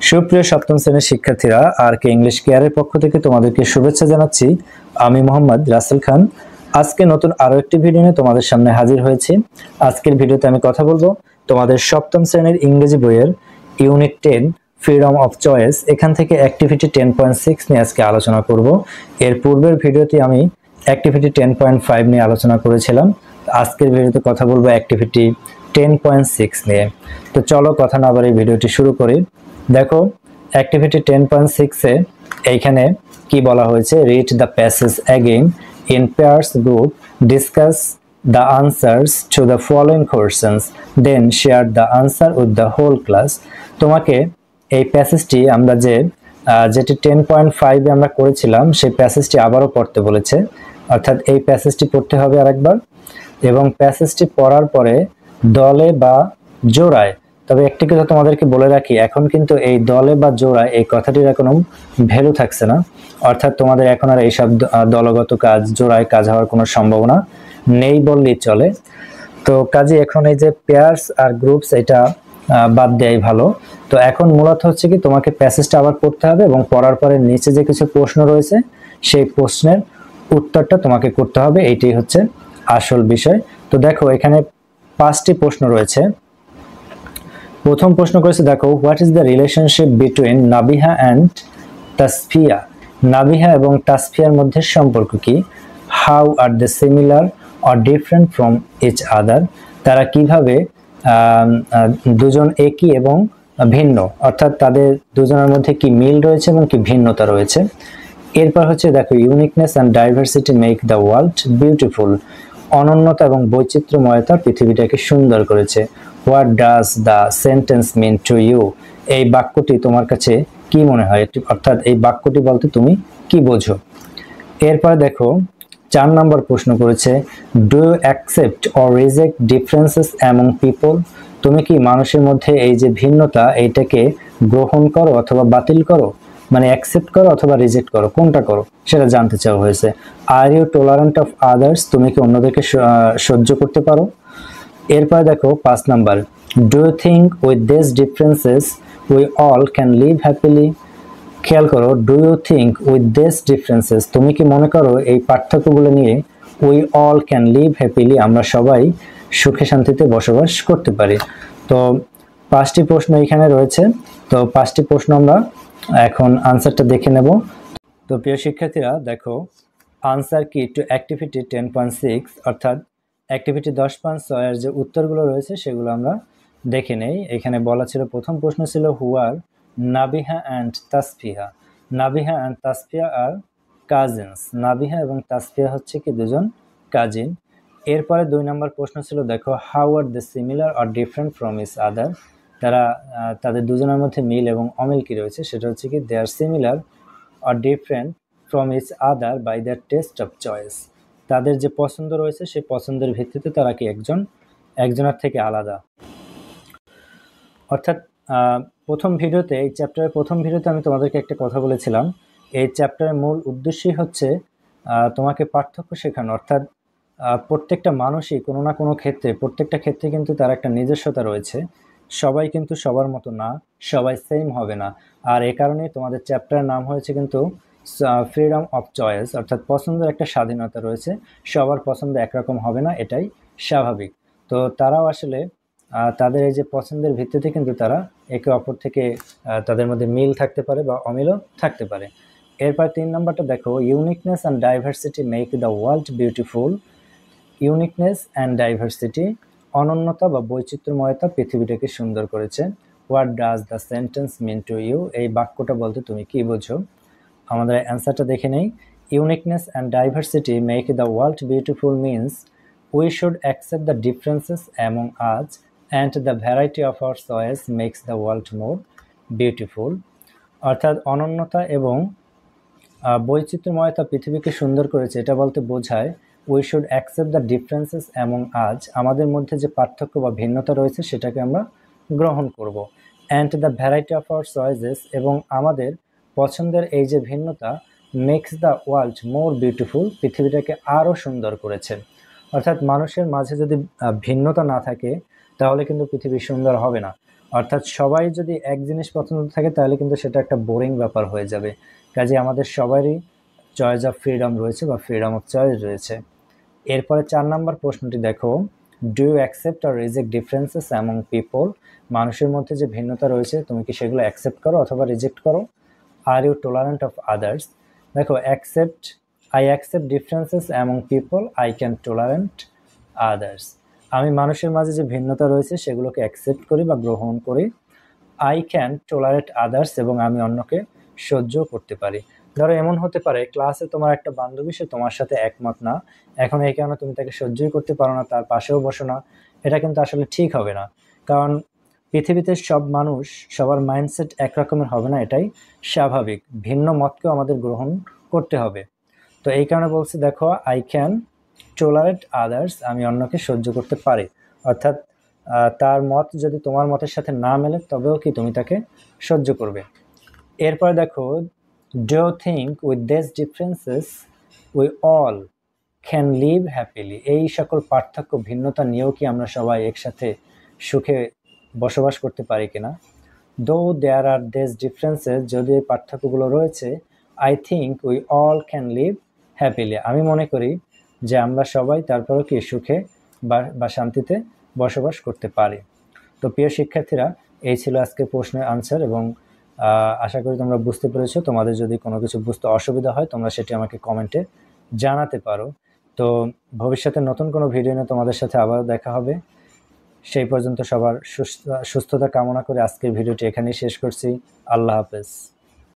সুপ্রিয় সপ্তম শ্রেণীর শিক্ষার্থীরা, আর কে ইংলিশ কেয়ারের পক্ষ থেকে তোমাদেরকে শুভেচ্ছা জানাচ্ছি। আমি মোহাম্মদ রাসেল খান। আজকে নতুন আরো একটি ভিডিও নিয়ে তোমাদের সামনে হাজির হয়েছি। আজকের ভিডিওতে আমি কথা বলবো তোমাদের সপ্তম শ্রেণীর ইংরেজি বইয়ের ইউনিট 10 ফ্রিডম অফ চয়েস, এখান থেকে অ্যাক্টিভিটি 10.6 নিয়ে আজকে আলোচনা করব। এর পূর্বের ভিডিওতে আমি অ্যাক্টিভিটি 10.5 নিয়ে আলোচনা করেছিলাম। আজকের ভিডিওতে কথা বলবো অ্যাক্টিভিটি 10.6 নিয়ে। তো চলো কথা না বাড়িয়ে ভিডিওটি শুরু করি। দেখো, অ্যাক্টিভিটি 10.6 এ এইখানে কি বলা হয়েছে, read the passage again in pairs group, discuss the answers to the following questions, then share the answer with the whole class. তোমাকে এই প্যাসেজটি আমরা যেটি 10.5 এ আমরা করেছিলাম সেই প্যাসেজটি আবারও পড়তে বলেছে, অর্থাৎ এই প্যাসেজটি পড়তে হবে আরেকবার, এবং প্যাসেজটি পড়ার পরে দলে বা জোড়ায়, তবে একটি কথা তোমাদেরকে বলে রাখি, এখন কিন্তু এই দলে বা জোড়ায় এই কথাটির কোনো ভ্যালু থাকছে না, অর্থাৎ তোমাদের এখন আর এইসব দলগত কাজ, জোড়ায় কাজ হওয়ার কোনো সম্ভাবনা নেই বললেই চলে। তো কাজে এখন এই যে পেয়ার্স আর গ্রুপস, এটা বাদ দেওয়াই ভালো। তো এখন মূলত হচ্ছে কি, তোমাকে প্যাসেজটা আবার পড়তে হবে এবং পড়ার পরে নিচে যে কিছু প্রশ্ন রয়েছে সেই প্রশ্নের উত্তরটা তোমাকে করতে হবে, এইটাই হচ্ছে আসল বিষয়। তো দেখো, এখানে 5টি প্রশ্ন রয়েছে। প্রথম প্রশ্ন করেছে, দেখো, what is the relationship between Nabiha and Tasfia? Nabiha এবং তাসফিয়ার মধ্যে সম্পর্ক কি? How are they similar or different from each other? তারা কিভাবে দুজন একই এবং ভিন্ন, অর্থাৎ তাদের দুজনের মধ্যে কি মিল রয়েছে এবং কি ভিন্নতা রয়েছে। এরপর হচ্ছে দেখো, uniqueness and diversity make the world beautiful. অনন্যতা এবং বৈচিত্র্যময়তা পৃথিবীটাকে সুন্দর করেছে। What does the sentence mean to you? এই বাক্যটি তোমার কাছে কি মনে হয়, অর্থাৎ এই বাক্যটি বলতে তুমি কি বোঝো? এরপর দেখো, 4 নম্বর প্রশ্ন করেছে, do you accept or reject differences among people? তুমি কি মানুষের মধ্যে এই যে ভিন্নতা, এইটাকে গ্রহণ করো অথবা বাতিল করো, মানে অ্যাকসেপ্ট করো অথবা রিজেক্ট করো, কোনটা করো সেটা জানতে চাওয়া হয়েছে। Are you tolerant of others? তুমি কি অন্যদেরকে সহ্য করতে পারো? এরপর দেখো 5 number, do you think with this differences we all can live happily? খেয়াল করো, do you think with this differences, তুমি কি মনে করো এই পার্থক্যগুলো নিয়ে we all can live happily, আমরা সবাই সুখে শান্তিতে বসবাস করতে পারি? তো 5টি প্রশ্ন এখানে রয়েছে। তো 5টি প্রশ্ন আমরা এখন আনসারটা দেখে নেব। তো প্রিয় শিক্ষার্থীরা, দেখো আনসার কি টু অ্যাক্টিভিটি 10.6, অর্থাৎ অ্যাক্টিভিটি 10.6 এর যে উত্তরগুলো রয়েছে সেগুলো আমরা দেখে নেই। এখানে বলা ছিল, প্রথম প্রশ্ন ছিল, who are Nabiha and Tasfia? Nabiha and Tasfia are cousins. Nabiha এবং তাসফিয়া হচ্ছে কি দুজন কাজিন। এরপরে 2 নম্বর প্রশ্ন ছিল, দেখো, how are they similar or different from each other? তাদের দুজনের মধ্যে মিল এবং অমিল কি রয়েছে, সেটা হচ্ছে কি, they are similar or different from each other by their taste of choice. তাদের যে পছন্দ রয়েছে সেই পছন্দের ভিত্তিতে তারা কি একজনের থেকে আলাদা। অর্থাৎ প্রথম ভিডিওতে, এই চ্যাপ্টারের প্রথম ভিডিওতে আমি তোমাদেরকে একটা কথা বলেছিলাম, এই চ্যাপ্টারের মূল উদ্দেশ্যই হচ্ছে তোমাকে পার্থক্য শেখানো, অর্থাৎ প্রত্যেকটা মানুষই কোনো না কোনো ক্ষেত্রে, প্রত্যেকটা ক্ষেত্রে কিন্তু তার একটা নিজস্বতা রয়েছে। সবাই কিন্তু সবার মতো না, সবাই সেম হবে না। আর এই কারণেই তোমাদের চ্যাপ্টারের নাম হয়েছে কিন্তু ফ্রিডম অফ চয়েস, অর্থাৎ পছন্দের একটা স্বাধীনতা রয়েছে। সবার পছন্দ একরকম হবে না, এটাই স্বাভাবিক। তো তারাও আসলে তাদের এই যে পছন্দের ভিত্তিতে কিন্তু তারা একে অপর থেকে তাদের মধ্যে মিল থাকতে পারে বা অমিলও থাকতে পারে। এরপর 3 নম্বরটা দেখো, uniqueness and diversity make the world beautiful. Uniqueness and diversity, অনন্যতা বা বৈচিত্র্যময়তা পৃথিবীটাকে সুন্দর করেছে। What does the sentence mean to you? এই বাক্যটা বলতে তুমি কি বোঝো? আমাদের অ্যান্সারটা দেখে নেই। Uniqueness and diversity make the world beautiful means we should accept the differences among us and the variety of our choice makes the world more beautiful. অর্থাৎ অনন্যতা এবং বৈচিত্র্যময়তা পৃথিবীকে সুন্দর করেছে, এটা বলতে বোঝায় we should accept the differences among আজ, আমাদের মধ্যে যে পার্থক্য বা ভিন্নতা রয়েছে সেটাকে আমরা গ্রহণ করব। And the variety of our choices, এবং আমাদের পছন্দের এই যে ভিন্নতা, makes the world more beautiful, পৃথিবীটাকে আরও সুন্দর করেছে। অর্থাৎ মানুষের মাঝে যদি ভিন্নতা না থাকে তাহলে কিন্তু পৃথিবী সুন্দর হবে না। অর্থাৎ সবাই যদি এক জিনিস পছন্দ থাকে তাহলে কিন্তু সেটা একটা বোরিং ব্যাপার হয়ে যাবে। কাজে আমাদের সবারই চয়েস অফ ফ্রিডম রয়েছে বা ফ্রিডম অফ চয়েস রয়েছে। এরপরে 4 নাম্বার প্রশ্নটি দেখো, do you accept or reject differences among people? মানুষের মধ্যে যে ভিন্নতা রয়েছে তুমি কি সেগুলো অ্যাকসেপ্ট করো অথবা রিজেক্ট করো? Are you tolerant of others? দেখো, I accept differences among people, I can tolerant others. আমি মানুষের মাঝে যে ভিন্নতা রয়েছে সেগুলোকে অ্যাকসেপ্ট করি বা গ্রহণ করি। আই ক্যান টলারেট আদার্স, এবং আমি অন্যকে সহ্য করতে পারি। ধরো এমন হতে পারে ক্লাসে তোমার একটা বান্ধবী, সে তোমার সাথে একমত না, এখন এই কারণে তুমি তাকে সহ্যই করতে পারো না, তার পাশেও বসো না। এটা কিন্তু আসলে ঠিক হবে না, কারণ পৃথিবীতে সব মানুষ, সবার মাইন্ডসেট একরকমের হবে না, এটাই স্বাভাবিক। ভিন্ন মতকেও আমাদের গ্রহণ করতে হবে। তো এই কারণে বলছি, দেখো, আই ক্যান টলারেট আদার্স, আমি অন্যকে সহ্য করতে পারি। অর্থাৎ তার মত যদি তোমার মতের সাথে না মেলে তবেও কি তুমি তাকে সহ্য করবে। এরপরে দেখো, do you think with this differences we all can live happily? এই সকল পার্থক্য ভিন্নতা নিয়েও কি আমরা সবাই একসাথে সুখে বসবাস করতে পারি কিনা? দো দেয়ার আর দিস ডিফারেন্সেস, যদি এই পার্থক্যগুলো রয়েছে, I think we all can live happily, আমি মনে করি যে আমরা সবাই তারপরেও কি সুখে বা শান্তিতে বসবাস করতে পারি। তো প্রিয় শিক্ষার্থীরা, এই ছিল আজকের প্রশ্নের আনসার, এবং আশা করি তোমরা বুঝতে পেরেছো। তোমাদের যদি কোনো কিছু বুঝতে অসুবিধা হয় তোমরা সেটি আমাকে কমেন্টে জানাতে পারো। তো ভবিষ্যতে নতুন কোনো ভিডিও নিয়ে তোমাদের সাথে আবার দেখা হবে। সেই পর্যন্ত সবার সুস্থতা কামনা করে আজকের ভিডিওটি এখানেই শেষ করছি। আল্লাহ হাফেজ।